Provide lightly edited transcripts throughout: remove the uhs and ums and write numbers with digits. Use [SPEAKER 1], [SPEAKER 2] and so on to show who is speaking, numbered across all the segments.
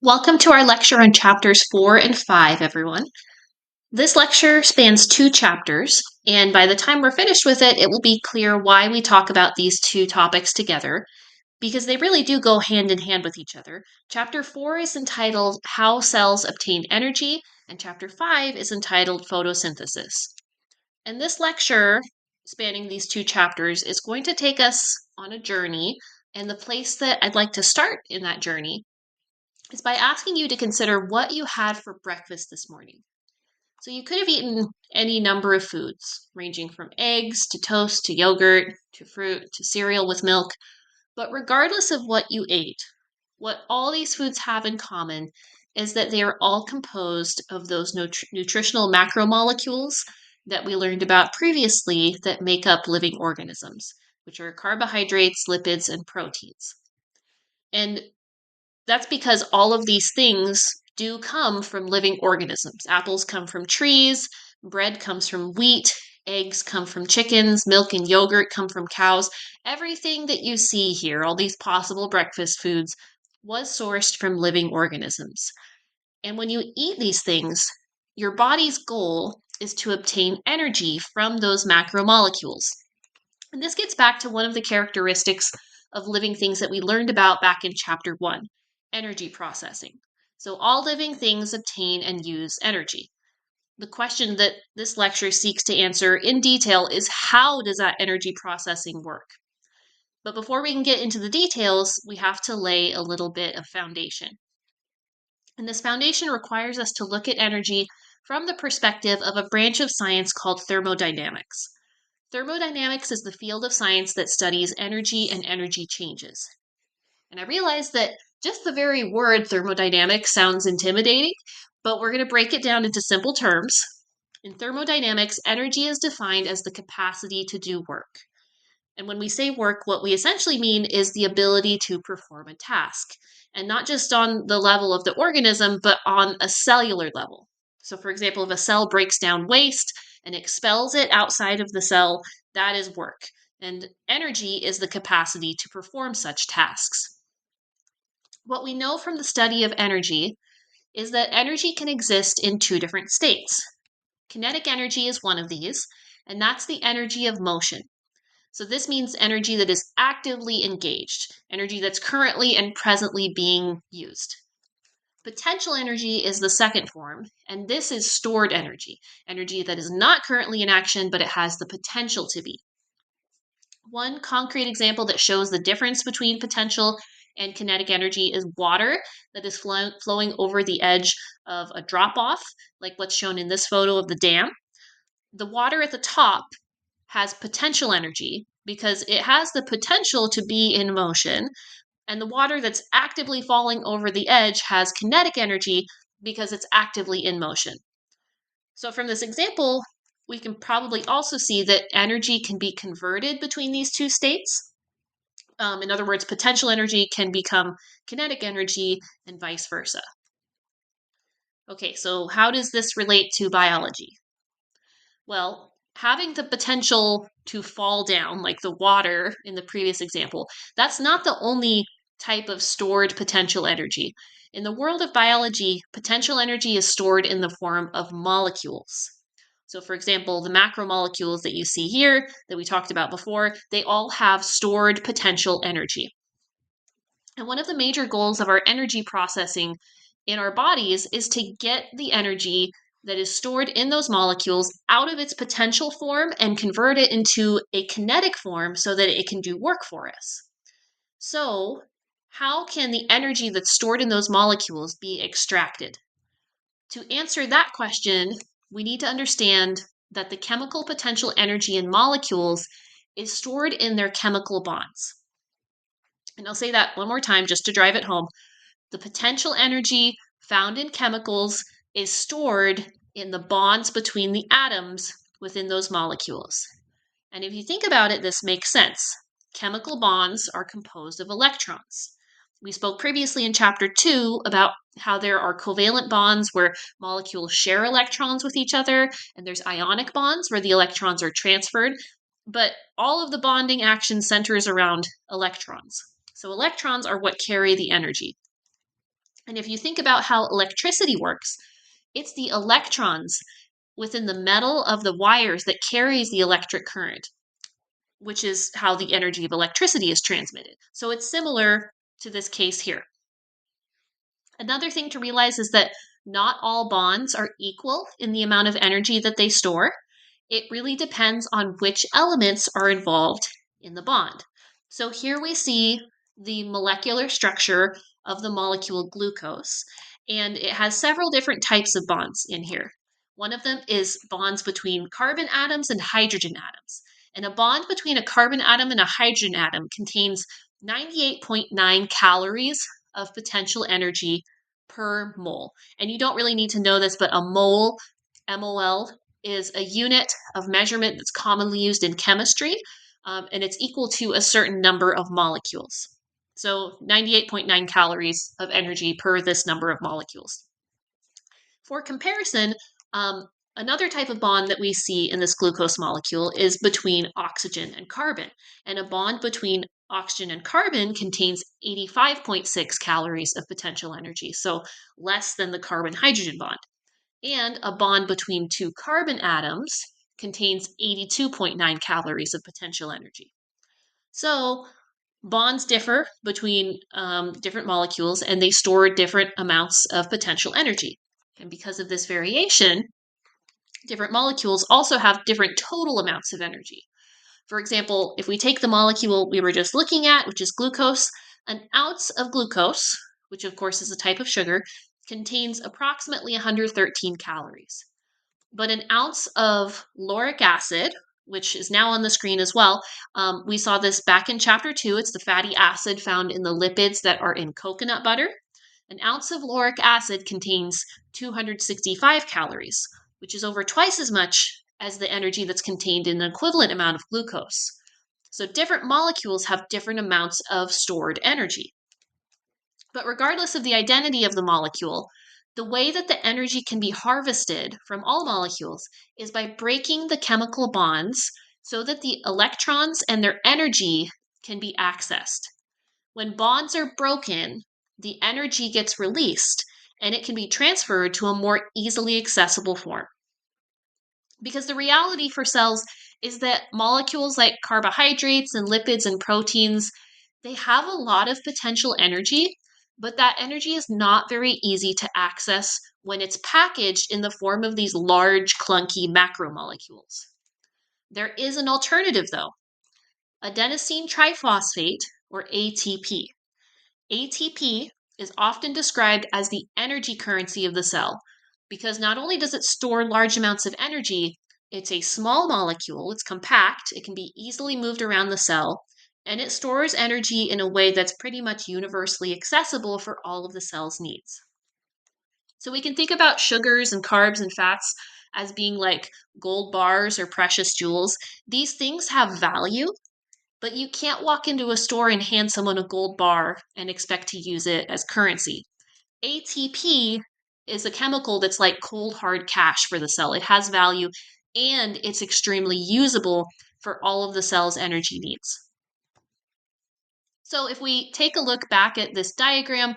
[SPEAKER 1] Welcome to our lecture on chapters 4 and 5, everyone. This lecture spans 2 chapters, and by the time we're finished with it, it will be clear why we talk about these 2 topics together, because they really do go hand in hand with each other. Chapter 4 is entitled How Cells Obtain Energy, and chapter 5 is entitled Photosynthesis. And this lecture, spanning these 2 chapters, is going to take us on a journey, and the place that I'd like to start in that journey is by asking you to consider what you had for breakfast this morning. So you could have eaten any number of foods, ranging from eggs to toast to yogurt to fruit to cereal with milk. But regardless of what you ate, what all these foods have in common is that they are all composed of those nutritional macromolecules that we learned about previously that make up living organisms, which are carbohydrates, lipids, and proteins. And that's because all of these things do come from living organisms. Apples come from trees, bread comes from wheat, eggs come from chickens, milk and yogurt come from cows. Everything that you see here, all these possible breakfast foods, was sourced from living organisms. And when you eat these things, your body's goal is to obtain energy from those macromolecules. And this gets back to one of the characteristics of living things that we learned about back in chapter 1, energy processing. So all living things obtain and use energy. The question that this lecture seeks to answer in detail is, how does that energy processing work? But before we can get into the details, we have to lay a little bit of foundation. And this foundation requires us to look at energy from the perspective of a branch of science called thermodynamics. Thermodynamics is the field of science that studies energy and energy changes. And I realize that just the very word thermodynamics sounds intimidating, but we're going to break it down into simple terms. In thermodynamics, energy is defined as the capacity to do work. And when we say work, what we essentially mean is the ability to perform a task, and not just on the level of the organism, but on a cellular level. So, for example, if a cell breaks down waste and expels it outside of the cell, that is work. And energy is the capacity to perform such tasks. What we know from the study of energy is that energy can exist in 2 different states. Kinetic energy is one of these, and that's the energy of motion. So this means energy that is actively engaged, energy that's currently and presently being used. Potential energy is the second form, and this is stored energy, energy that is not currently in action, but it has the potential to be. One concrete example that shows the difference between potential and kinetic energy is water that is flowing over the edge of a drop-off, like what's shown in this photo of the dam. The water at the top has potential energy because it has the potential to be in motion, and the water that's actively falling over the edge has kinetic energy because it's actively in motion. So from this example, we can probably also see that energy can be converted between these 2 states. In other words, potential energy can become kinetic energy and vice versa. Okay, so how does this relate to biology? Well, having the potential to fall down, like the water in the previous example, that's not the only type of stored potential energy. In the world of biology, potential energy is stored in the form of molecules. So, for example, the macromolecules that you see here that we talked about before, they all have stored potential energy. And one of the major goals of our energy processing in our bodies is to get the energy that is stored in those molecules out of its potential form and convert it into a kinetic form so that it can do work for us. So, how can the energy that's stored in those molecules be extracted? To answer that question, we need to understand that the chemical potential energy in molecules is stored in their chemical bonds. And I'll say that one more time just to drive it home. The potential energy found in chemicals is stored in the bonds between the atoms within those molecules. And if you think about it, this makes sense. Chemical bonds are composed of electrons. We spoke previously in chapter 2 about how there are covalent bonds where molecules share electrons with each other, and there's ionic bonds where the electrons are transferred. But all of the bonding action centers around electrons. So electrons are what carry the energy. And if you think about how electricity works, it's the electrons within the metal of the wires that carries the electric current, which is how the energy of electricity is transmitted. So it's similar to this case here. Another thing to realize is that not all bonds are equal in the amount of energy that they store. It really depends on which elements are involved in the bond. So here we see the molecular structure of the molecule glucose, and it has several different types of bonds in here. One of them is bonds between carbon atoms and hydrogen atoms. And a bond between a carbon atom and a hydrogen atom contains 98.9 calories of potential energy per mole. And you don't really need to know this, but a mole, MOL, is a unit of measurement that's commonly used in chemistry, and it's equal to a certain number of molecules. So 98.9 calories of energy per this number of molecules. For comparison, another type of bond that we see in this glucose molecule is between oxygen and carbon. And a bond between oxygen and carbon contains 85.6 calories of potential energy, so less than the carbon-hydrogen bond. And a bond between two carbon atoms contains 82.9 calories of potential energy. So bonds differ between different molecules, and they store different amounts of potential energy. And because of this variation, different molecules also have different total amounts of energy. For example, if we take the molecule we were just looking at, which is glucose, an ounce of glucose, which of course is a type of sugar, contains approximately 113 calories. But an ounce of lauric acid, which is now on the screen as well, we saw this back in chapter 2. It's the fatty acid found in the lipids that are in coconut butter. An ounce of lauric acid contains 265 calories, which is over twice as much as the energy that's contained in an equivalent amount of glucose. So different molecules have different amounts of stored energy. But regardless of the identity of the molecule, the way that the energy can be harvested from all molecules is by breaking the chemical bonds so that the electrons and their energy can be accessed. When bonds are broken, the energy gets released and it can be transferred to a more easily accessible form. Because the reality for cells is that molecules like carbohydrates and lipids and proteins, they have a lot of potential energy, but that energy is not very easy to access when it's packaged in the form of these large, clunky macromolecules. There is an alternative, though: adenosine triphosphate, or ATP. ATP is often described as the energy currency of the cell because not only does it store large amounts of energy, it's a small molecule, it's compact, it can be easily moved around the cell, and it stores energy in a way that's pretty much universally accessible for all of the cell's needs. So we can think about sugars and carbs and fats as being like gold bars or precious jewels. These things have value, but you can't walk into a store and hand someone a gold bar and expect to use it as currency. ATP is a chemical that's like cold hard cash for the cell. It has value and it's extremely usable for all of the cell's energy needs. So if we take a look back at this diagram,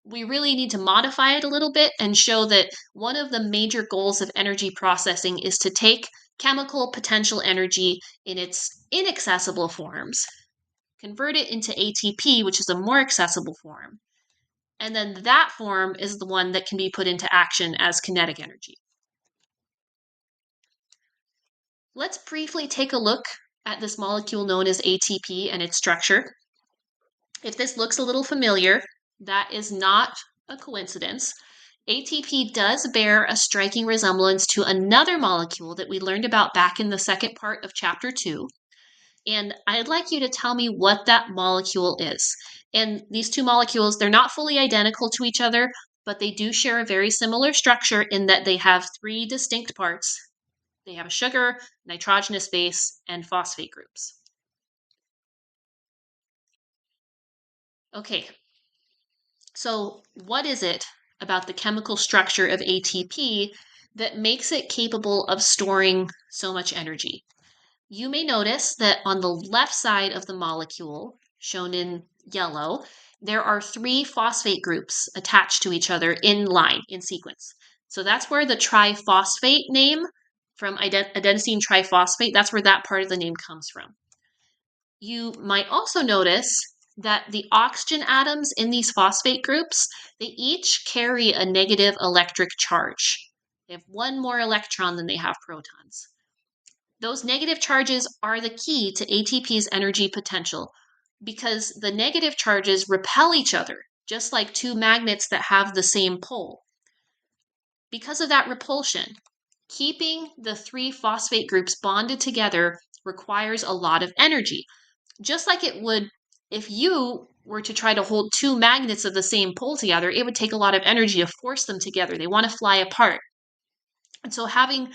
[SPEAKER 1] we really need to modify it a little bit and show that one of the major goals of energy processing is to take chemical potential energy in its inaccessible forms, convert it into ATP, which is a more accessible form, and then that form is the one that can be put into action as kinetic energy. Let's briefly take a look at this molecule known as ATP and its structure. If this looks a little familiar, that is not a coincidence. ATP does bear a striking resemblance to another molecule that we learned about back in the second part of chapter 2. And I'd like you to tell me what that molecule is. And these two molecules, they're not fully identical to each other, but they do share a very similar structure in that they have three distinct parts. They have a sugar, nitrogenous base, and phosphate groups. Okay, so what is it about the chemical structure of ATP that makes it capable of storing so much energy? You may notice that on the left side of the molecule, shown in yellow, there are 3 phosphate groups attached to each other in line, in sequence. So that's where the triphosphate name from adenosine triphosphate, that's where that part of the name comes from. You might also notice that the oxygen atoms in these phosphate groups, they each carry a negative electric charge. They have one more electron than they have protons. Those negative charges are the key to ATP's energy potential because the negative charges repel each other, just like 2 magnets that have the same pole. Because of that repulsion, keeping the 3 phosphate groups bonded together requires a lot of energy, just like it would if you were to try to hold 2 magnets of the same pole together. It would take a lot of energy to force them together. They want to fly apart. And so having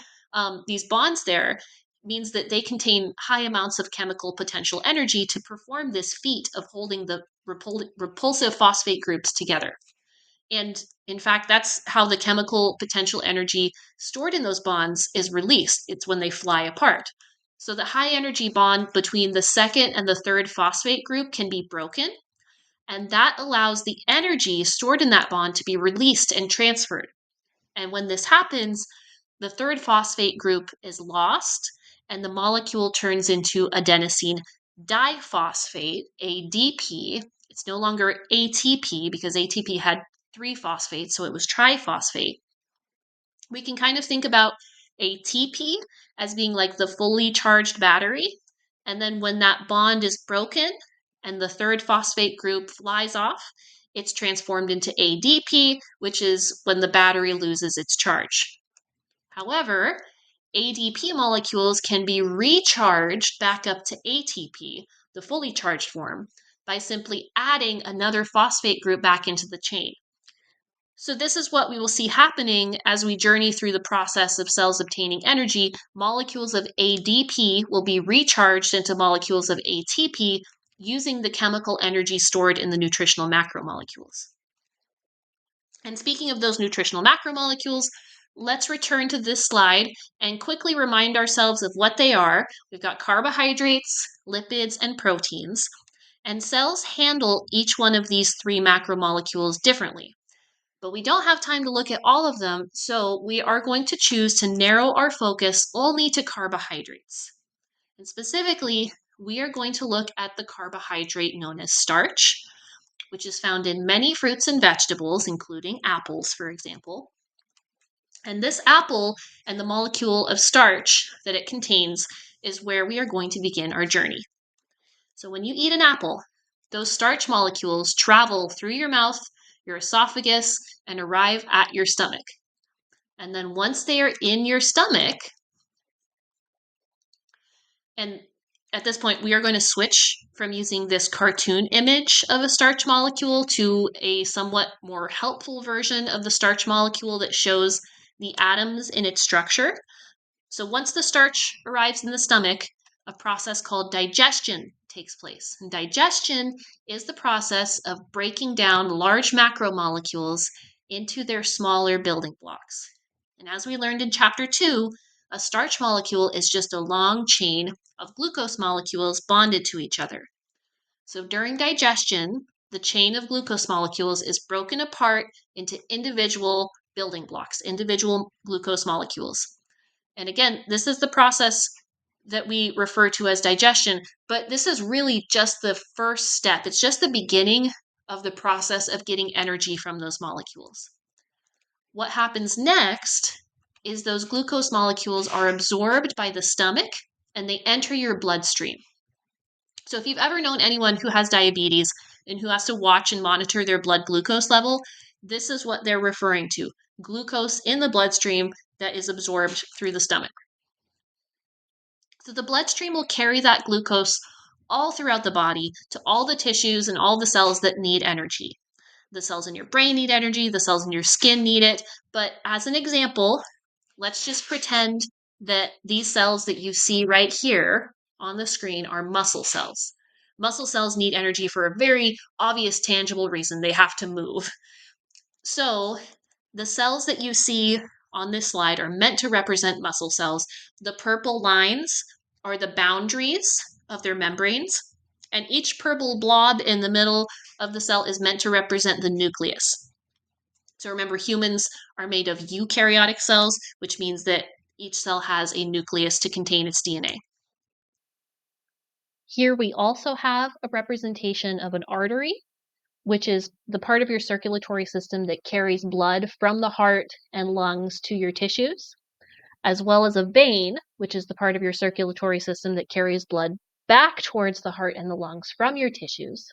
[SPEAKER 1] these bonds there means that they contain high amounts of chemical potential energy to perform this feat of holding the repulsive phosphate groups together. And in fact, that's how the chemical potential energy stored in those bonds is released. It's when they fly apart. So the high energy bond between the second and the third phosphate group can be broken, and that allows the energy stored in that bond to be released and transferred. And when this happens, the third phosphate group is lost, and the molecule turns into adenosine diphosphate, ADP. It's no longer ATP because ATP had 3 phosphates, so it was triphosphate. We can kind of think about ATP as being like the fully charged battery, and then when that bond is broken and the third phosphate group flies off, it's transformed into ADP, which is when the battery loses its charge. However, ADP molecules can be recharged back up to ATP, the fully charged form, by simply adding another phosphate group back into the chain. So this is what we will see happening as we journey through the process of cells obtaining energy. Molecules of ADP will be recharged into molecules of ATP using the chemical energy stored in the nutritional macromolecules. And speaking of those nutritional macromolecules, let's return to this slide and quickly remind ourselves of what they are. We've got carbohydrates, lipids, and proteins, and cells handle each one of these 3 macromolecules differently. But we don't have time to look at all of them, so we are going to choose to narrow our focus only to carbohydrates. And specifically, we are going to look at the carbohydrate known as starch, which is found in many fruits and vegetables, including apples, for example. And this apple and the molecule of starch that it contains is where we are going to begin our journey. So when you eat an apple, those starch molecules travel through your mouth, your esophagus, and arrive at your stomach. And then once they are in your stomach, and at this point, we are going to switch from using this cartoon image of a starch molecule to a somewhat more helpful version of the starch molecule that shows the atoms in its structure. So once the starch arrives in the stomach, a process called digestion takes place. And digestion is the process of breaking down large macromolecules into their smaller building blocks. And as we learned in chapter 2, a starch molecule is just a long chain of glucose molecules bonded to each other. So during digestion, the chain of glucose molecules is broken apart into individual building blocks, individual glucose molecules. And again, this is the process that we refer to as digestion, but this is really just the first step. It's just the beginning of the process of getting energy from those molecules. What happens next is those glucose molecules are absorbed by the stomach and they enter your bloodstream. So if you've ever known anyone who has diabetes and who has to watch and monitor their blood glucose level, this is what they're referring to: glucose in the bloodstream that is absorbed through the stomach. So the bloodstream will carry that glucose all throughout the body to all the tissues and all the cells that need energy. The cells in your brain need energy, the cells in your skin need it. But as an example, let's just pretend that these cells that you see right here on the screen are muscle cells. Muscle cells need energy for a very obvious, tangible reason. They have to move. So the cells that you see on this slide are meant to represent muscle cells. The purple lines are the boundaries of their membranes. And each purple blob in the middle of the cell is meant to represent the nucleus. So remember, humans are made of eukaryotic cells, which means that each cell has a nucleus to contain its DNA. Here we also have a representation of an artery, which is the part of your circulatory system that carries blood from the heart and lungs to your tissues, as well as a vein, which is the part of your circulatory system that carries blood back towards the heart and the lungs from your tissues.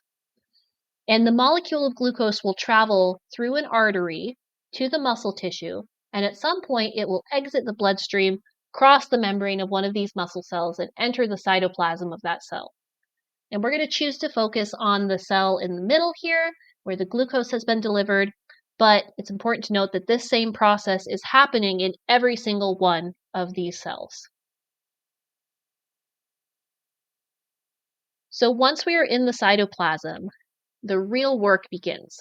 [SPEAKER 1] And the molecule of glucose will travel through an artery to the muscle tissue, and at some point it will exit the bloodstream, cross the membrane of one of these muscle cells, and enter the cytoplasm of that cell. And we're going to choose to focus on the cell in the middle here, where the glucose has been delivered, but it's important to note that this same process is happening in every single one of these cells. So once we are in the cytoplasm, the real work begins,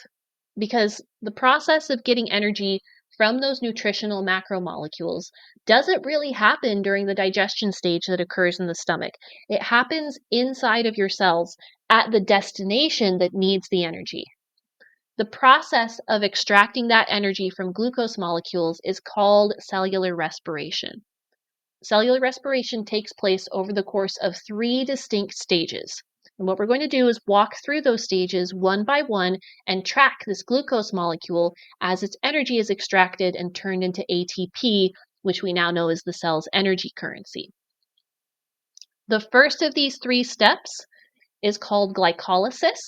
[SPEAKER 1] because the process of getting energy from those nutritional macromolecules doesn't really happen during the digestion stage that occurs in the stomach. It happens inside of your cells at the destination that needs the energy. The process of extracting that energy from glucose molecules is called cellular respiration. Cellular respiration takes place over the course of 3 distinct stages. And what we're going to do is walk through those stages one by one and track this glucose molecule as its energy is extracted and turned into ATP, which we now know is the cell's energy currency. The first of these 3 steps is called glycolysis.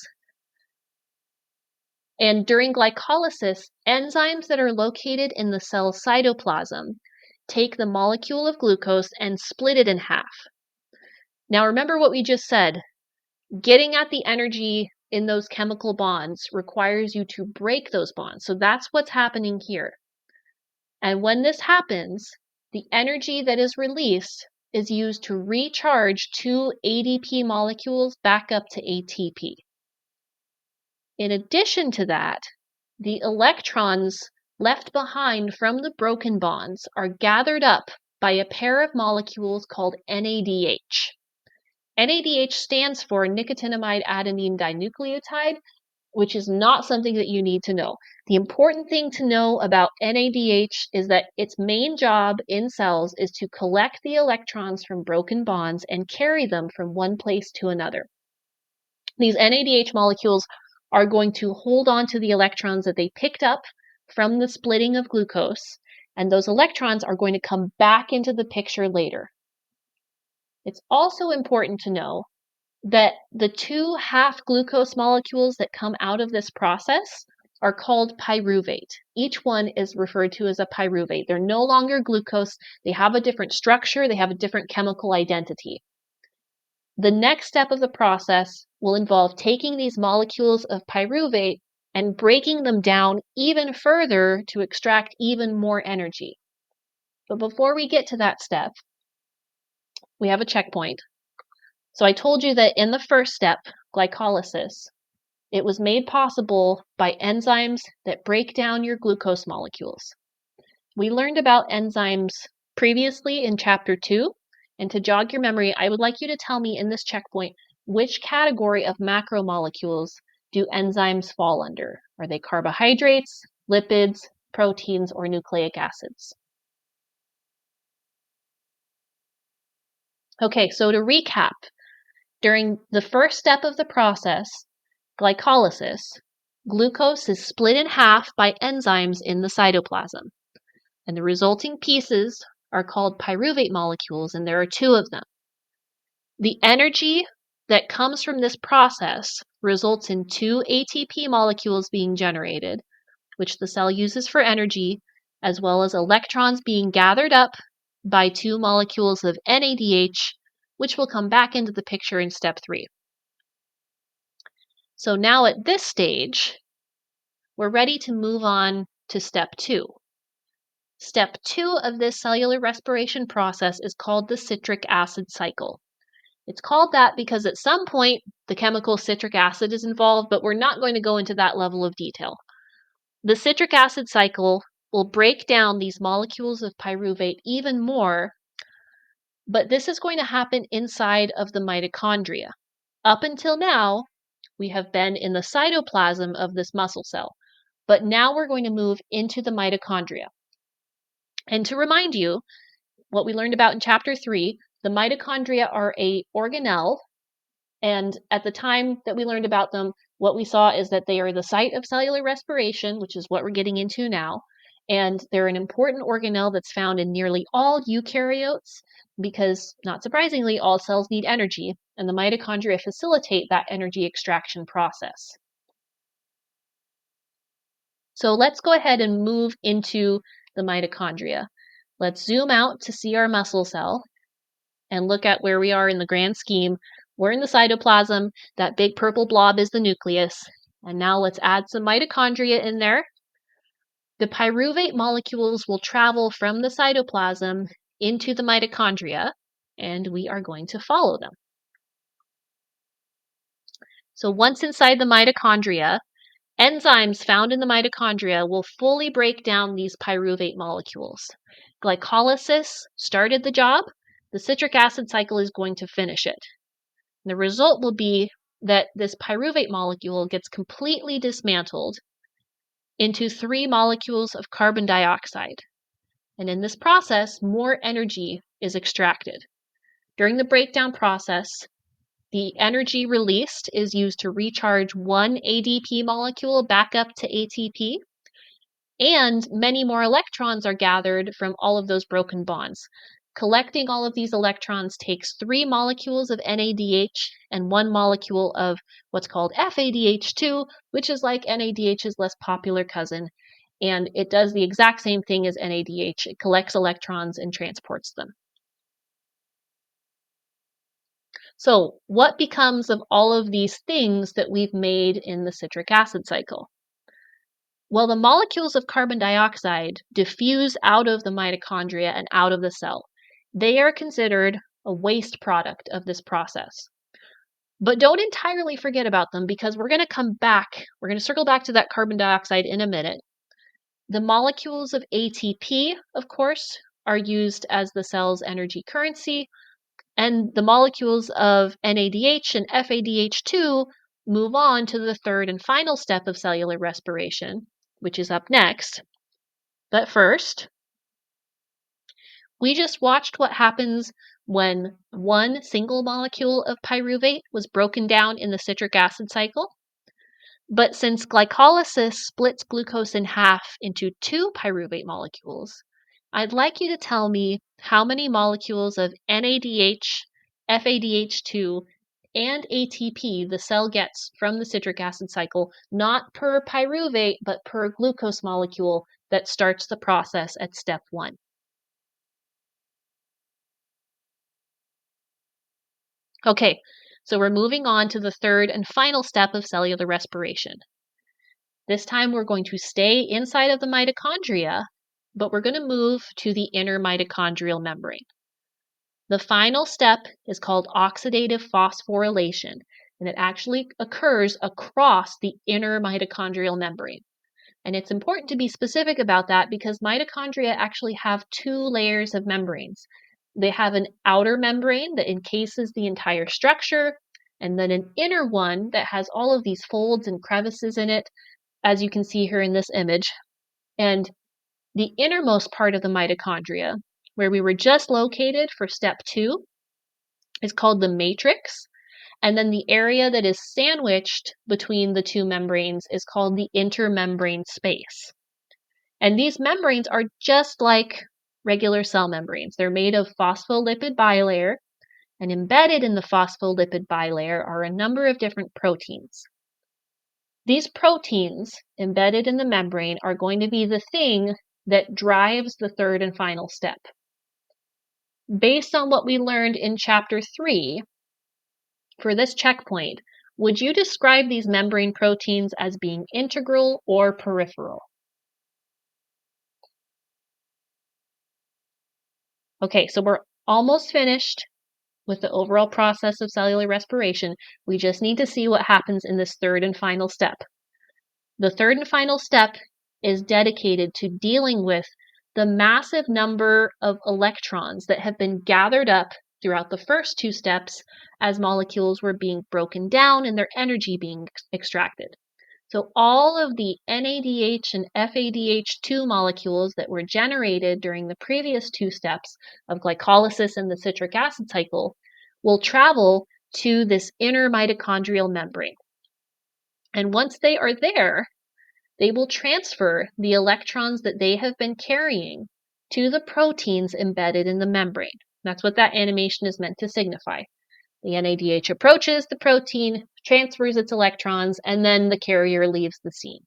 [SPEAKER 1] And during glycolysis, enzymes that are located in the cell's cytoplasm take the molecule of glucose and split it in half. Now remember what we just said. Getting at the energy in those chemical bonds requires you to break those bonds. So that's what's happening here. And when this happens, the energy that is released is used to recharge 2 ADP molecules back up to ATP. In addition to that, the electrons left behind from the broken bonds are gathered up by a pair of molecules called NADH. NADH stands for nicotinamide adenine dinucleotide, which is not something that you need to know. The important thing to know about NADH is that its main job in cells is to collect the electrons from broken bonds and carry them from one place to another. These NADH molecules are going to hold on to the electrons that they picked up from the splitting of glucose, and those electrons are going to come back into the picture later. It's also important to know that the 2 half glucose molecules that come out of this process are called pyruvate. Each one is referred to as a pyruvate. They're no longer glucose. They have a different structure. They have a different chemical identity. The next step of the process will involve taking these molecules of pyruvate and breaking them down even further to extract even more energy. But before we get to that step, we have a checkpoint. So I told you that in the first step, glycolysis, it was made possible by enzymes that break down your glucose molecules. We learned about enzymes previously in chapter 2, and to jog your memory, I would like you to tell me in this checkpoint which category of macromolecules do enzymes fall under? Are they carbohydrates, lipids, proteins, or nucleic acids? Okay, so to recap, during the first step of the process, glycolysis, glucose is split in half by enzymes in the cytoplasm, and the resulting pieces are called pyruvate molecules, and there are 2 of them. The energy that comes from this process results in 2 ATP molecules being generated, which the cell uses for energy, as well as electrons being gathered up by 2 molecules of NADH, which will come back into the picture in step 3. So now at this stage, we're ready to move on to step 2. Step 2 of this cellular respiration process is called the citric acid cycle. It's called that because at some point the chemical citric acid is involved, but we're not going to go into that level of detail. The citric acid cycle will break down these molecules of pyruvate even more, but this is going to happen inside of the mitochondria. Up until now, we have been in the cytoplasm of this muscle cell, but now we're going to move into the mitochondria. And to remind you, what we learned about in chapter 3, the mitochondria are a organelle, and at the time that we learned about them, what we saw is that they are the site of cellular respiration, which is what we're getting into now, and they're an important organelle that's found in nearly all eukaryotes because, not surprisingly, all cells need energy, and the mitochondria facilitate that energy extraction process. So let's go ahead and move into the mitochondria. Let's zoom out to see our muscle cell and look at where we are in the grand scheme. We're in the cytoplasm. That big purple blob is the nucleus. And now let's add some mitochondria in there. The pyruvate molecules will travel from the cytoplasm into the mitochondria, and we are going to follow them. So once inside the mitochondria, enzymes found in the mitochondria will fully break down these pyruvate molecules. Glycolysis started the job. The citric acid cycle is going to finish it. The result will be that this pyruvate molecule gets completely dismantled into 3 molecules of carbon dioxide. And in this process, more energy is extracted. During the breakdown process, the energy released is used to recharge 1 ADP molecule back up to ATP, and many more electrons are gathered from all of those broken bonds. Collecting all of these electrons takes 3 molecules of NADH and 1 molecule of what's called FADH2, which is like NADH's less popular cousin, and it does the exact same thing as NADH. It collects electrons and transports them. So what becomes of all of these things that we've made in the citric acid cycle? Well, the molecules of carbon dioxide diffuse out of the mitochondria and out of the cell. They are considered a waste product of this process. But don't entirely forget about them because we're going to come back. We're going to circle back to that carbon dioxide in a minute. The molecules of ATP, of course, are used as the cell's energy currency. And the molecules of NADH and FADH2 move on to the third and final step of cellular respiration, which is up next. But first, we just watched what happens when one single molecule of pyruvate was broken down in the citric acid cycle. But since glycolysis splits glucose in half into 2 pyruvate molecules, I'd like you to tell me how many molecules of NADH, FADH2, and ATP the cell gets from the citric acid cycle, not per pyruvate, but per glucose molecule that starts the process at step 1. Okay, so we're moving on to the third and final step of cellular respiration. This time we're going to stay inside of the mitochondria, but we're going to move to the inner mitochondrial membrane. The final step is called oxidative phosphorylation, and it actually occurs across the inner mitochondrial membrane. And it's important to be specific about that because mitochondria actually have 2 layers of membranes. They have an outer membrane that encases the entire structure, and then an inner one that has all of these folds and crevices in it, as you can see here in this image. And the innermost part of the mitochondria, where we were just located for step 2, is called the matrix. And then the area that is sandwiched between the 2 membranes is called the intermembrane space. And these membranes are just like regular cell membranes. They're made of phospholipid bilayer, and embedded in the phospholipid bilayer are a number of different proteins. These proteins embedded in the membrane are going to be the thing that drives the third and final step. Based on what we learned in chapter 3, for this checkpoint, would you describe these membrane proteins as being integral or peripheral? Okay, so we're almost finished with the overall process of cellular respiration. We just need to see what happens in this third and final step. The third and final step is dedicated to dealing with the massive number of electrons that have been gathered up throughout the first two steps as molecules were being broken down and their energy being extracted. So all of the NADH and FADH2 molecules that were generated during the previous two steps of glycolysis and the citric acid cycle will travel to this inner mitochondrial membrane. And once they are there, they will transfer the electrons that they have been carrying to the proteins embedded in the membrane. That's what that animation is meant to signify. The NADH approaches the protein, transfers its electrons, and then the carrier leaves the scene.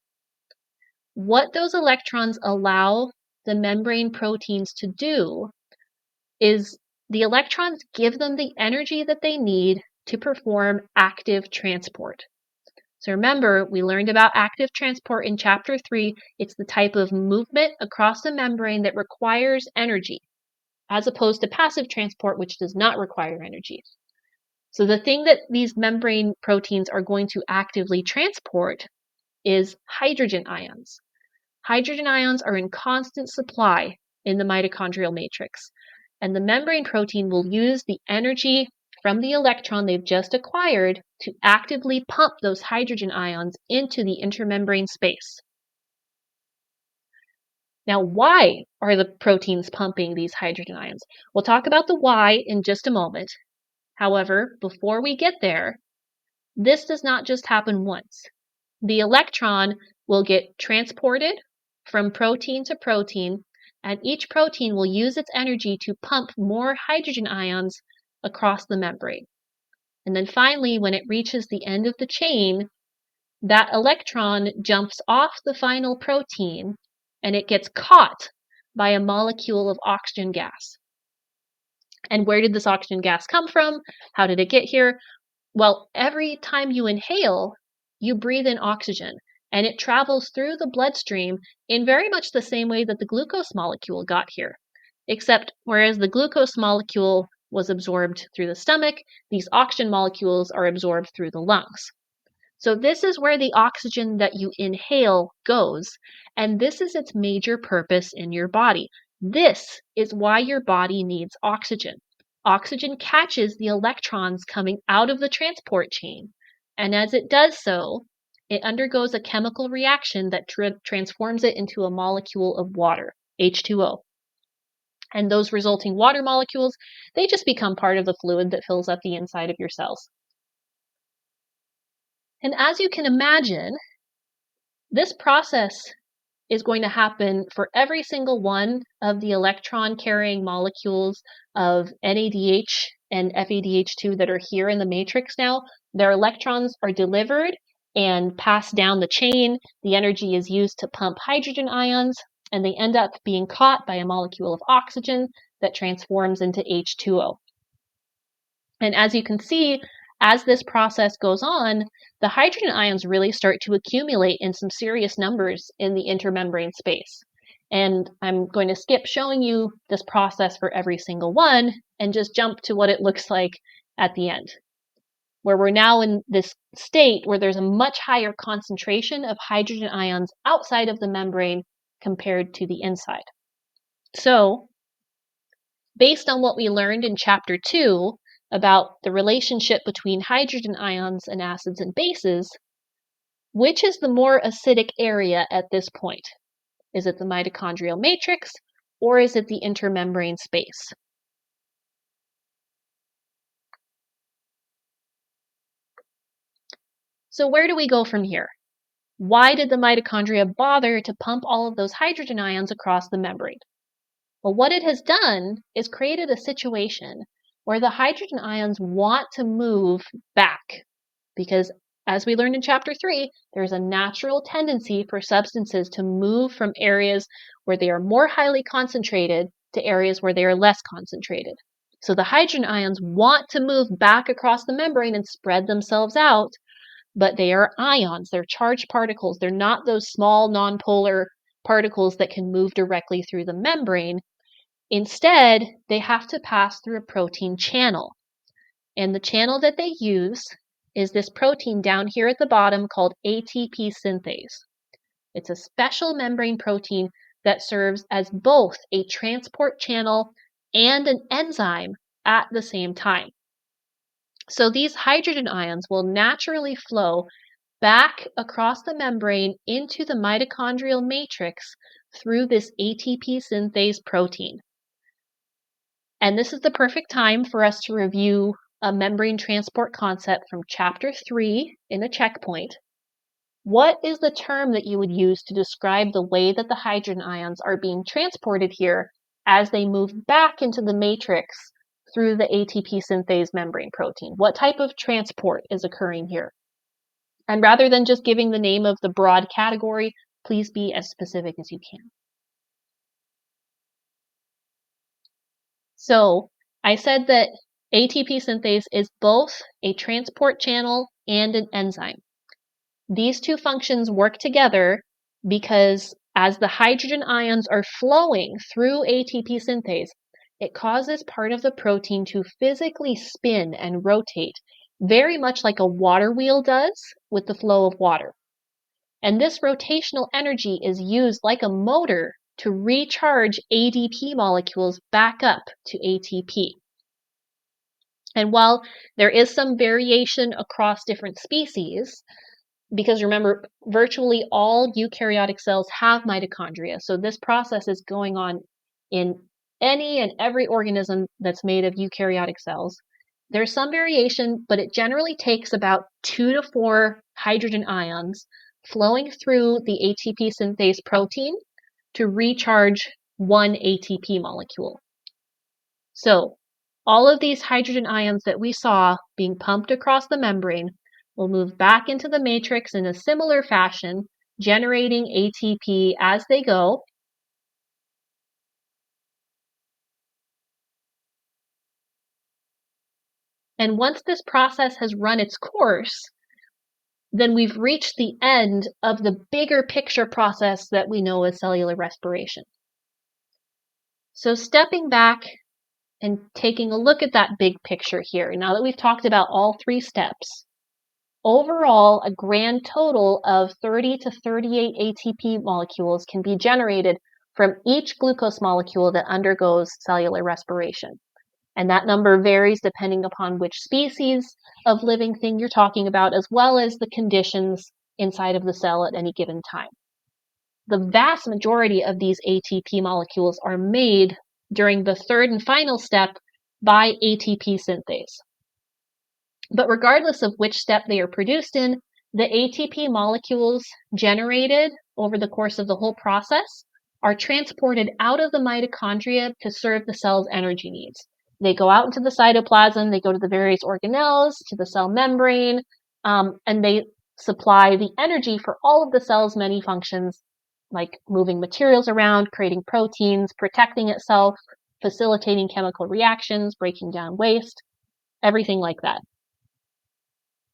[SPEAKER 1] What those electrons allow the membrane proteins to do is the electrons give them the energy that they need to perform active transport. So remember, we learned about active transport in chapter 3. It's the type of movement across the membrane that requires energy, as opposed to passive transport, which does not require energy. So the thing that these membrane proteins are going to actively transport is hydrogen ions. Hydrogen ions are in constant supply in the mitochondrial matrix, and the membrane protein will use the energy from the electron they've just acquired to actively pump those hydrogen ions into the intermembrane space. Now, why are the proteins pumping these hydrogen ions? We'll talk about the why in just a moment. However, before we get there, this does not just happen once. The electron will get transported from protein to protein, and each protein will use its energy to pump more hydrogen ions across the membrane. And then finally, when it reaches the end of the chain, that electron jumps off the final protein and it gets caught by a molecule of oxygen gas. And where did this oxygen gas come from? How did it get here? Well, every time you inhale, you breathe in oxygen, and it travels through the bloodstream in very much the same way that the glucose molecule got here. Except whereas the glucose molecule was absorbed through the stomach, these oxygen molecules are absorbed through the lungs. So this is where the oxygen that you inhale goes, and this is its major purpose in your body. This is why your body needs oxygen. Oxygen catches the electrons coming out of the transport chain, and as it does so, it undergoes a chemical reaction that transforms it into a molecule of water, H2O. And those resulting water molecules, they just become part of the fluid that fills up the inside of your cells. And as you can imagine, this process is going to happen for every single one of the electron-carrying molecules of NADH and FADH2 that are here in the matrix now. Their electrons are delivered and passed down the chain. The energy is used to pump hydrogen ions, and they end up being caught by a molecule of oxygen that transforms into H2O. And as you can see, as this process goes on, the hydrogen ions really start to accumulate in some serious numbers in the intermembrane space. And I'm going to skip showing you this process for every single one and just jump to what it looks like at the end, where we're now in this state where there's a much higher concentration of hydrogen ions outside of the membrane compared to the inside. So, based on what we learned in chapter 2 about the relationship between hydrogen ions and acids and bases, which is the more acidic area at this point? Is it the mitochondrial matrix or is it the intermembrane space? So where do we go from here? Why did the mitochondria bother to pump all of those hydrogen ions across the membrane? Well, what it has done is created a situation where the hydrogen ions want to move back because, as we learned in chapter 3, there's a natural tendency for substances to move from areas where they are more highly concentrated to areas where they are less concentrated. So the hydrogen ions want to move back across the membrane and spread themselves out, but they are ions, they're charged particles. They're not those small nonpolar particles that can move directly through the membrane. Instead, they have to pass through a protein channel. And the channel that they use is this protein down here at the bottom called ATP synthase. It's a special membrane protein that serves as both a transport channel and an enzyme at the same time. So these hydrogen ions will naturally flow back across the membrane into the mitochondrial matrix through this ATP synthase protein. And this is the perfect time for us to review a membrane transport concept from chapter 3 in a checkpoint. What is the term that you would use to describe the way that the hydrogen ions are being transported here as they move back into the matrix through the ATP synthase membrane protein? What type of transport is occurring here? And rather than just giving the name of the broad category, please be as specific as you can. So I said that ATP synthase is both a transport channel and an enzyme. These two functions work together because as the hydrogen ions are flowing through ATP synthase, it causes part of the protein to physically spin and rotate, very much like a water wheel does with the flow of water. And this rotational energy is used like a motor to recharge ADP molecules back up to ATP. And while there is some variation across different species, because remember, virtually all eukaryotic cells have mitochondria, so this process is going on in any and every organism that's made of eukaryotic cells. There's some variation, but it generally takes about 2 to 4 hydrogen ions flowing through the ATP synthase protein to recharge one ATP molecule. So all of these hydrogen ions that we saw being pumped across the membrane will move back into the matrix in a similar fashion, generating ATP as they go. And once this process has run its course, then we've reached the end of the bigger picture process that we know as cellular respiration. So stepping back and taking a look at that big picture here, now that we've talked about all 3 steps, overall, a grand total of 30 to 38 ATP molecules can be generated from each glucose molecule that undergoes cellular respiration. And that number varies depending upon which species of living thing you're talking about, as well as the conditions inside of the cell at any given time. The vast majority of these ATP molecules are made during the third and final step by ATP synthase. But regardless of which step they are produced in, the ATP molecules generated over the course of the whole process are transported out of the mitochondria to serve the cell's energy needs. They go out into the cytoplasm, they go to the various organelles, to the cell membrane, and they supply the energy for all of the cell's many functions, like moving materials around, creating proteins, protecting itself, facilitating chemical reactions, breaking down waste, everything like that.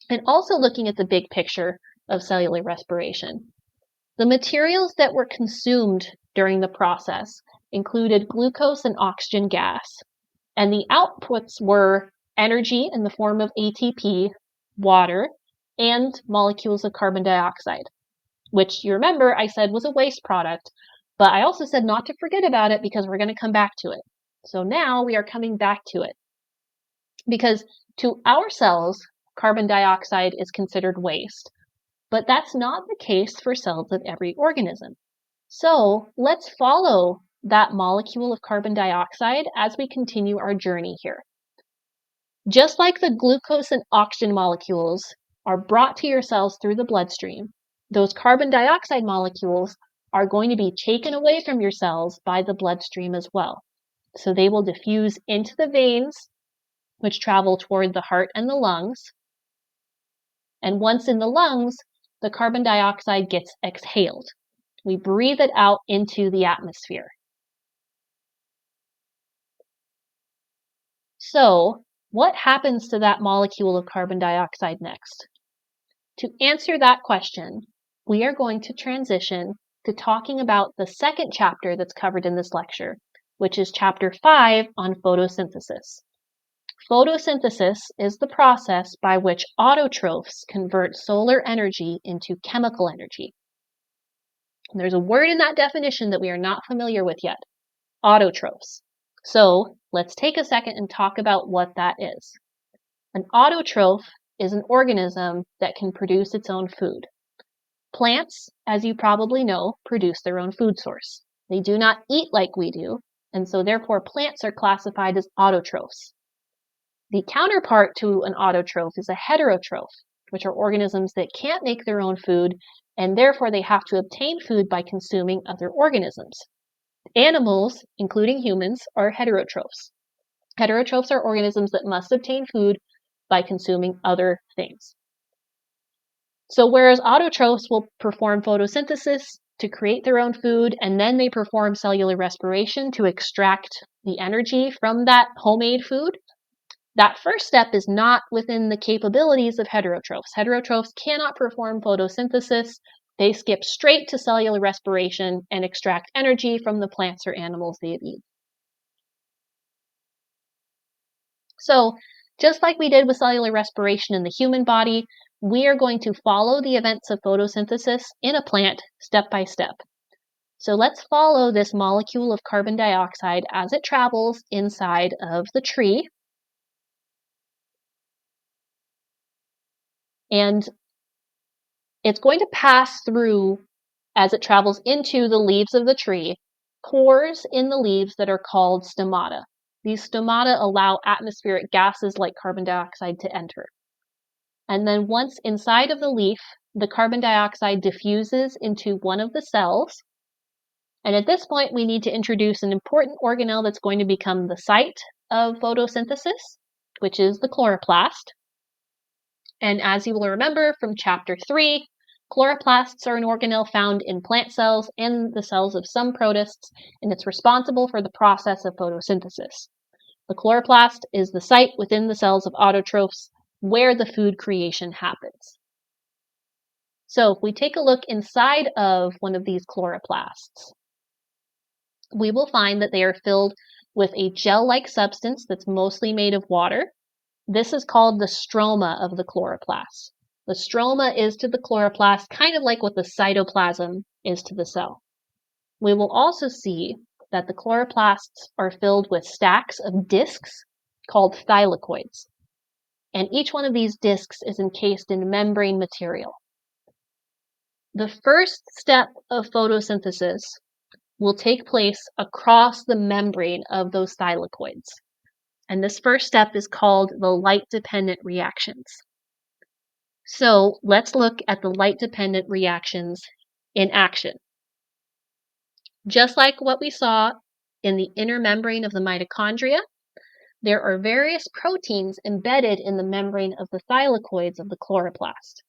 [SPEAKER 1] And also looking at the big picture of cellular respiration. The materials that were consumed during the process included glucose and oxygen gas, and the outputs were energy in the form of ATP, water, and molecules of carbon dioxide, which you remember I said was a waste product, but I also said not to forget about it because we're going to come back to it. So now we are coming back to it. Because to our cells, carbon dioxide is considered waste, but that's not the case for cells of every organism. So let's follow that molecule of carbon dioxide as we continue our journey here. Just like the glucose and oxygen molecules are brought to your cells through the bloodstream, those carbon dioxide molecules are going to be taken away from your cells by the bloodstream as well. So they will diffuse into the veins, which travel toward the heart and the lungs. And once in the lungs, the carbon dioxide gets exhaled. We breathe it out into the atmosphere. So, what happens to that molecule of carbon dioxide next? To answer that question, we are going to transition to talking about the second chapter that's covered in this lecture, which is chapter 5 on photosynthesis. Photosynthesis is the process by which autotrophs convert solar energy into chemical energy. And there's a word in that definition that we are not familiar with yet, autotrophs. So let's take a second and talk about what that is. An autotroph is an organism that can produce its own food. Plants, as you probably know, produce their own food source. They do not eat like we do, and so therefore plants are classified as autotrophs. The counterpart to an autotroph is a heterotroph, which are organisms that can't make their own food, and therefore they have to obtain food by consuming other organisms. Animals, including humans, are heterotrophs. Heterotrophs are organisms that must obtain food by consuming other things. So whereas autotrophs will perform photosynthesis to create their own food, and then they perform cellular respiration to extract the energy from that homemade food, that first step is not within the capabilities of heterotrophs. Heterotrophs cannot perform photosynthesis. They skip straight to cellular respiration and extract energy from the plants or animals they eat. So, just like we did with cellular respiration in the human body, we are going to follow the events of photosynthesis in a plant step by step. So let's follow this molecule of carbon dioxide as it travels inside of the tree. And it's going to pass through, as it travels into the leaves of the tree, pores in the leaves that are called stomata. These stomata allow atmospheric gases like carbon dioxide to enter. And then once inside of the leaf, the carbon dioxide diffuses into one of the cells. And at this point, we need to introduce an important organelle that's going to become the site of photosynthesis, which is the chloroplast. And as you will remember from chapter 3, chloroplasts are an organelle found in plant cells and the cells of some protists, and it's responsible for the process of photosynthesis. The chloroplast is the site within the cells of autotrophs where the food creation happens. So if we take a look inside of one of these chloroplasts, we will find that they are filled with a gel-like substance that's mostly made of water. This is called the stroma of the chloroplast. The stroma is to the chloroplast kind of like what the cytoplasm is to the cell. We will also see that the chloroplasts are filled with stacks of discs called thylakoids. And each one of these discs is encased in membrane material. The first step of photosynthesis will take place across the membrane of those thylakoids. And this first step is called the light-dependent reactions. So let's look at the light-dependent reactions in action. Just like what we saw in the inner membrane of the mitochondria, there are various proteins embedded in the membrane of the thylakoids of the chloroplast.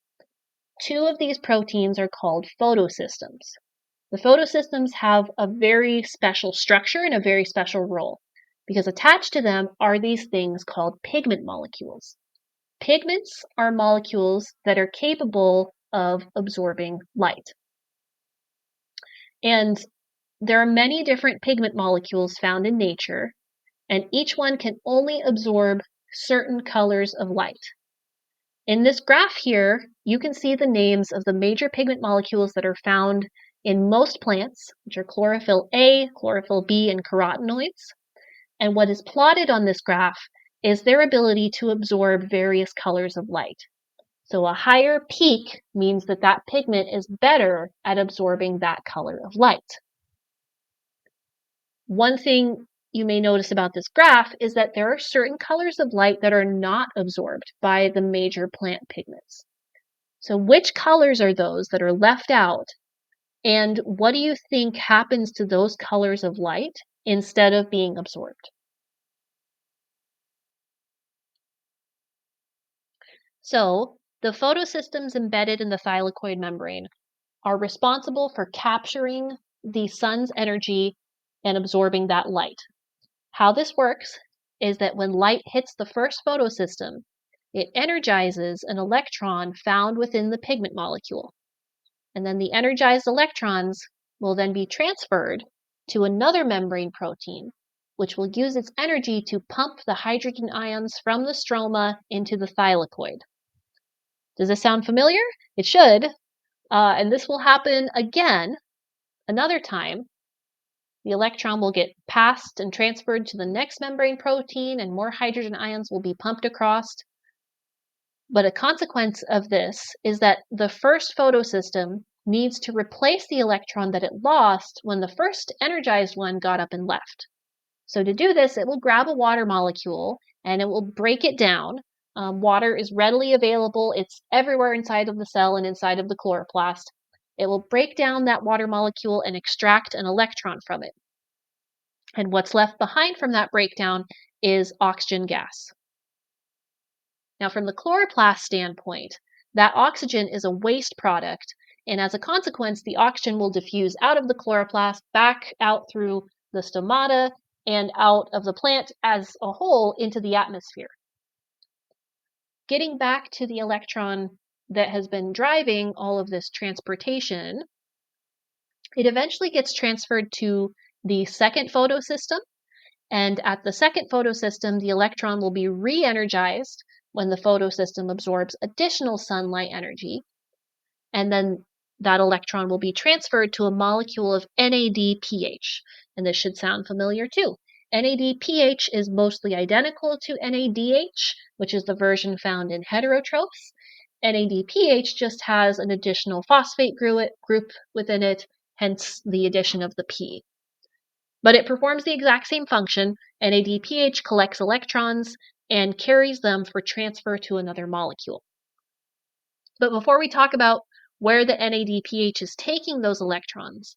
[SPEAKER 1] Two of these proteins are called photosystems. The photosystems have a very special structure and a very special role, because attached to them are these things called pigment molecules. Pigments are molecules that are capable of absorbing light. And there are many different pigment molecules found in nature, and each one can only absorb certain colors of light. In this graph here, you can see the names of the major pigment molecules that are found in most plants, which are chlorophyll A, chlorophyll B, and carotenoids. And what is plotted on this graph is their ability to absorb various colors of light. So a higher peak means that that pigment is better at absorbing that color of light. One thing you may notice about this graph is that there are certain colors of light that are not absorbed by the major plant pigments. So which colors are those that are left out? And what do you think happens to those colors of light instead of being absorbed? So the photosystems embedded in the thylakoid membrane are responsible for capturing the sun's energy and absorbing that light. How this works is that when light hits the first photosystem, it energizes an electron found within the pigment molecule. And then the energized electrons will then be transferred to another membrane protein, which will use its energy to pump the hydrogen ions from the stroma into the thylakoid. Does this sound familiar? It should. And this will happen again another time The electron will get passed and transferred to the next membrane protein, and more hydrogen ions will be pumped across. But a consequence of this is that the first photosystem needs to replace the electron that it lost when the first energized one got up and left. So to do this, it will grab a water molecule and it will break it down. Water is readily available. It's everywhere inside of the cell and inside of the chloroplast. It will break down that water molecule and extract an electron from it. And what's left behind from that breakdown is oxygen gas. Now, from the chloroplast standpoint, that oxygen is a waste product, and as a consequence, the oxygen will diffuse out of the chloroplast, back out through the stomata, and out of the plant as a whole into the atmosphere. Getting back to the electron that has been driving all of this transportation, it eventually gets transferred to the second photosystem, and at the second photosystem, the electron will be re-energized when the photosystem absorbs additional sunlight energy, and then that electron will be transferred to a molecule of NADPH, and this should sound familiar too. NADPH is mostly identical to NADH, which is the version found in heterotrophs. NADPH just has an additional phosphate group within it, hence the addition of the P. But it performs the exact same function. NADPH collects electrons and carries them for transfer to another molecule. But before we talk about where the NADPH is taking those electrons,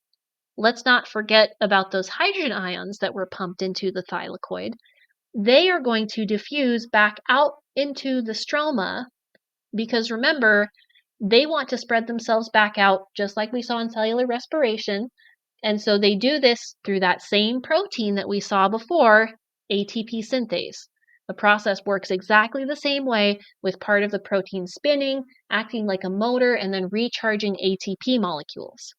[SPEAKER 1] let's not forget about those hydrogen ions that were pumped into the thylakoid. They are going to diffuse back out into the stroma because remember, they want to spread themselves back out just like we saw in cellular respiration. And so they do this through that same protein that we saw before, ATP synthase. The process works exactly the same way, with part of the protein spinning, acting like a motor, and then recharging ATP molecules.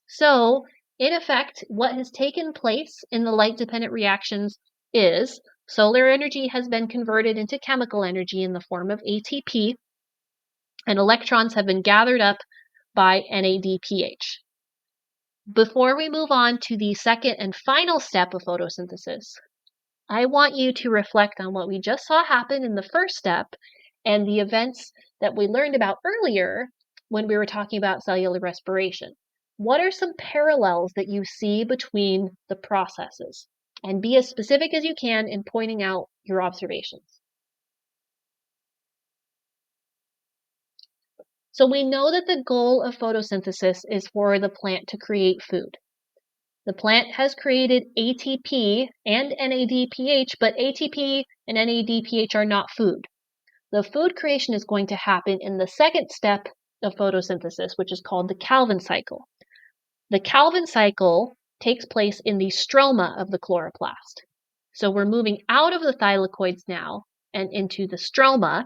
[SPEAKER 1] So, in effect, what has taken place in the light-dependent reactions is solar energy has been converted into chemical energy in the form of ATP, and electrons have been gathered up by NADPH. Before we move on to the second and final step of photosynthesis, I want you to reflect on what we just saw happen in the first step and the events that we learned about earlier when we were talking about cellular respiration. What are some parallels that you see between the processes? And be as specific as you can in pointing out your observations. So we know that the goal of photosynthesis is for the plant to create food. The plant has created ATP and NADPH, but ATP and NADPH are not food. The food creation is going to happen in the second step of photosynthesis, which is called the Calvin cycle. The Calvin cycle takes place in the stroma of the chloroplast. So we're moving out of the thylakoids now and into the stroma.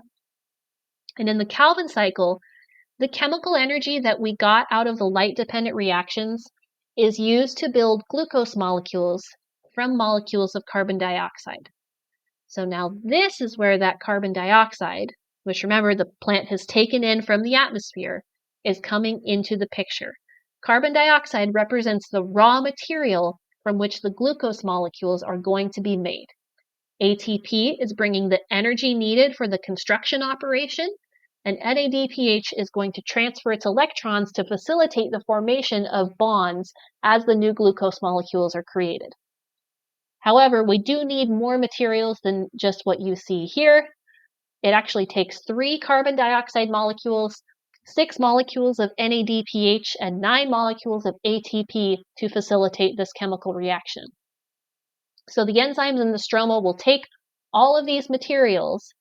[SPEAKER 1] And in the Calvin cycle, the chemical energy that we got out of the light-dependent reactions is used to build glucose molecules from molecules of carbon dioxide. So now this is where that carbon dioxide, which remember the plant has taken in from the atmosphere, is coming into the picture. Carbon dioxide represents the raw material from which the glucose molecules are going to be made. ATP is bringing the energy needed for the construction operation, and NADPH is going to transfer its electrons to facilitate the formation of bonds as the new glucose molecules are created. However, we do need more materials than just what you see here. It actually takes 3 carbon dioxide molecules, 6 molecules of NADPH, and 9 molecules of ATP to facilitate this chemical reaction. So the enzymes in the stroma will take all of these materials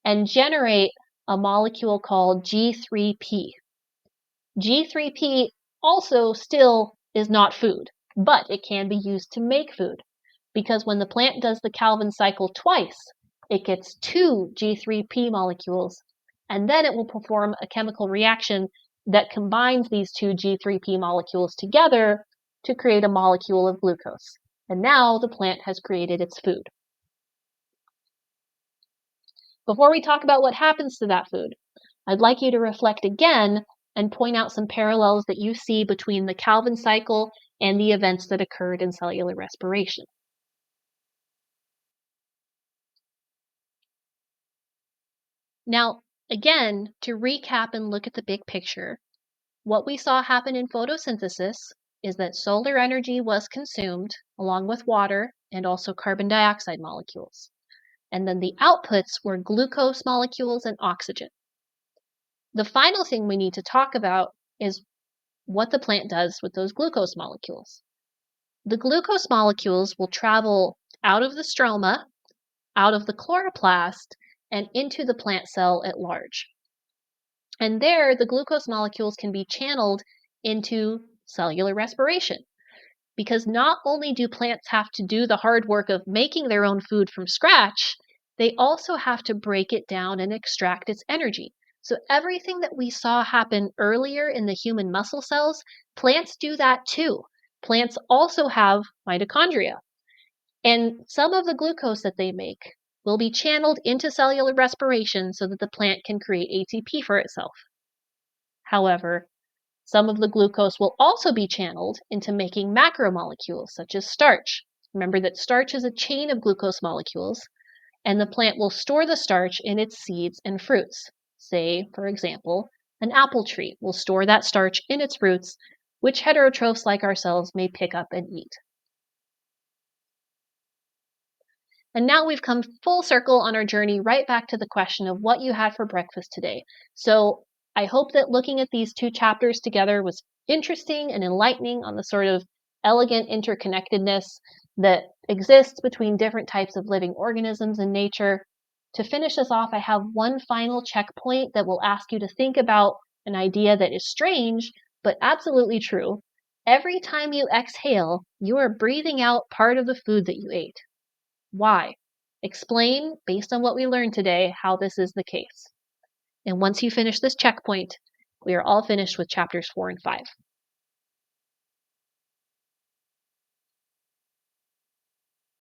[SPEAKER 1] and generate a molecule called G3P. G3P also still is not food, but it can be used to make food, because when the plant does the Calvin cycle twice, it gets 2 G3P molecules, and then it will perform a chemical reaction that combines these 2 G3P molecules together to create a molecule of glucose. And now the plant has created its food. Before we talk about what happens to that food, I'd like you to reflect again and point out some parallels that you see between the Calvin cycle and the events that occurred in cellular respiration. Now, again, to recap and look at the big picture, what we saw happen in photosynthesis is that solar energy was consumed along with water and also carbon dioxide molecules. And then the outputs were glucose molecules and oxygen. The final thing we need to talk about is what the plant does with those glucose molecules. The glucose molecules will travel out of the stroma, out of the chloroplast, and into the plant cell at large. And there, the glucose molecules can be channeled into cellular respiration. Because not only do plants have to do the hard work of making their own food from scratch, they also have to break it down and extract its energy. So everything that we saw happen earlier in the human muscle cells, plants do that too. Plants also have mitochondria. And some of the glucose that they make will be channeled into cellular respiration so that the plant can create ATP for itself. However, some of the glucose will also be channeled into making macromolecules such as starch. Remember that starch is a chain of glucose molecules, and the plant will store the starch in its seeds and fruits. Say, for example, an apple tree will store that starch in its roots, which heterotrophs like ourselves may pick up and eat. And now we've come full circle on our journey right back to the question of what you had for breakfast today. So I hope that looking at these two chapters together was interesting and enlightening on the sort of elegant interconnectedness that exists between different types of living organisms in nature. To finish us off, I have one final checkpoint that will ask you to think about an idea that is strange, but absolutely true. Every time you exhale, you are breathing out part of the food that you ate. Why? Explain, based on what we learned today, how this is the case. And once you finish this checkpoint, we are all finished with chapters 4 and 5.